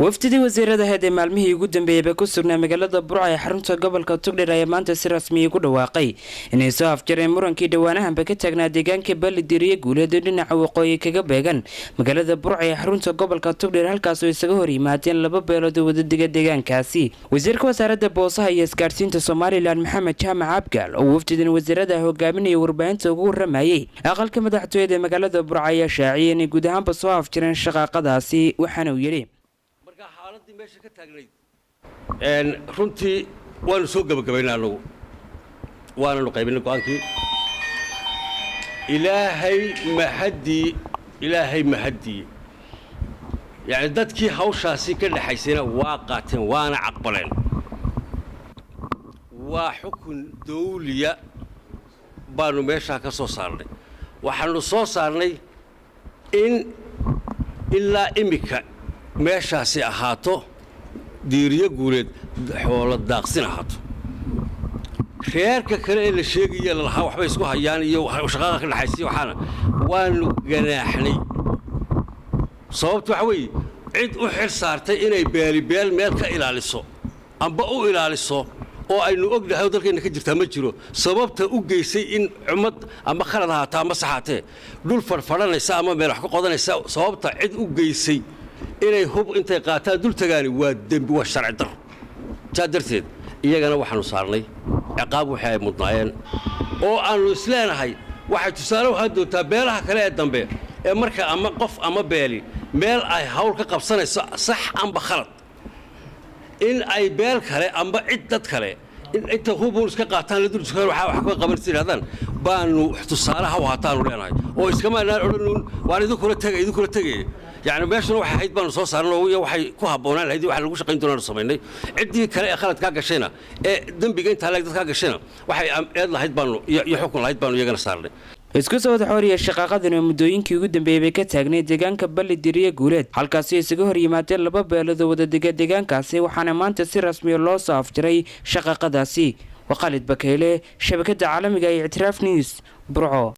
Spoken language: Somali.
wafdidii wasiirada heed ee maalmihii ugu dambeeyay ku sugnaa magaalada Burco ee xarunta gobolka Togdheer ayaa maanta si rasmi ah ku dhawaaqay inay soo afjareen murankii dhawaanahanba ka taagnaa deegaanka Balidiriye Guuleed dhinaca waqooyi kaga beegan magaalada Burco ee xarunta gobolka Togdheer halkaas oo isaga hor yimaadeen laba beelood oo wadadiga deegaankaasi. Wasiirka wasaaradda boosaha iyo isgaarsiinta Soomaaliland Maxamed Jaamac Abgaal oo wafdidan wasiirada hogaaminaya warbaahinta ugu waramayay aqalka madaxtooyada magaalada Burco ayaa shaaciyay inay guud ahaanba soo afjareen shaqaqadaasi waxaana uu yiri xaaladii meesha ka taagnayd runtii waanu soo gabagabaynaa anagu waanu qaybinay go'aankii ilaahay mahadii yani dadkii hawshaasi ka dhaxaysayna waa qaateen waana aqbaleen waa xukun dawliya baanu meesha ka soo saarnay waxaanu soo saarnay in ilaa imika meeshaasi ahaato diiriye guuleed xoolo daaqsin ahaato reerka kale ee la sheegaya lahaa waxba isku hayaan iyo shaqada ka dhaxaysay waxaana waanu ganaaxnay sababtu waxa weeye cid u xil saartay inay beelibeel meel ka ilaaliso amba u ilaaliso oo aynu ognahay dalkeena ka jirtaa ma jiro sababta u geysay in umad ama khalad ahaato ama saxaatee dhul farfaranaysa ama meel wax ka qodanaysa sababta cid u geysay inay hub intay qaataan dul tagaani waa dambi waa sharci dar jaadarteed iyagana waxaanu saarnay ciqaab waxa ay mudnaayeen oo aanu isleenahay waxay tusaale u had doontaa beelaha kale ee dambe ee marka ama qof ama beeli meel ay hawl ka qabsanayso sax amba khalad in ay beel kale amba cid dad kale inta hubun iska qaataan la dul tagaan waxa wax ka qaban sidaan baanu tusaalaha waataanu leenahay oo iska maanaan oranun waan idin kula tagay يعني meeshana waxa hayd baan soo saarnay oo waxay ku haboonaan lahayd waxa lagu shaqeyn doonaa sameynay cidii kale ee khalad ka gashayna ee dambiga inta la dadka gashayna waxay eed lahayd baan iyo xukun lahayd baan iyagana saarnay isku soo wada xoriye shaqaqadan oo muddooyinkii ugu dambeeyay ka taagnay deegaanka Balidiriye Guuleed halkaas isaga hor yimaadeen laba beelood oo wadadiga deegaankaasi waxaana maanta si rasmi ah loo soo afjiray shaqaqadaasi وخالد بكيلة شبكة عالمية اعتراف نيوز برعو.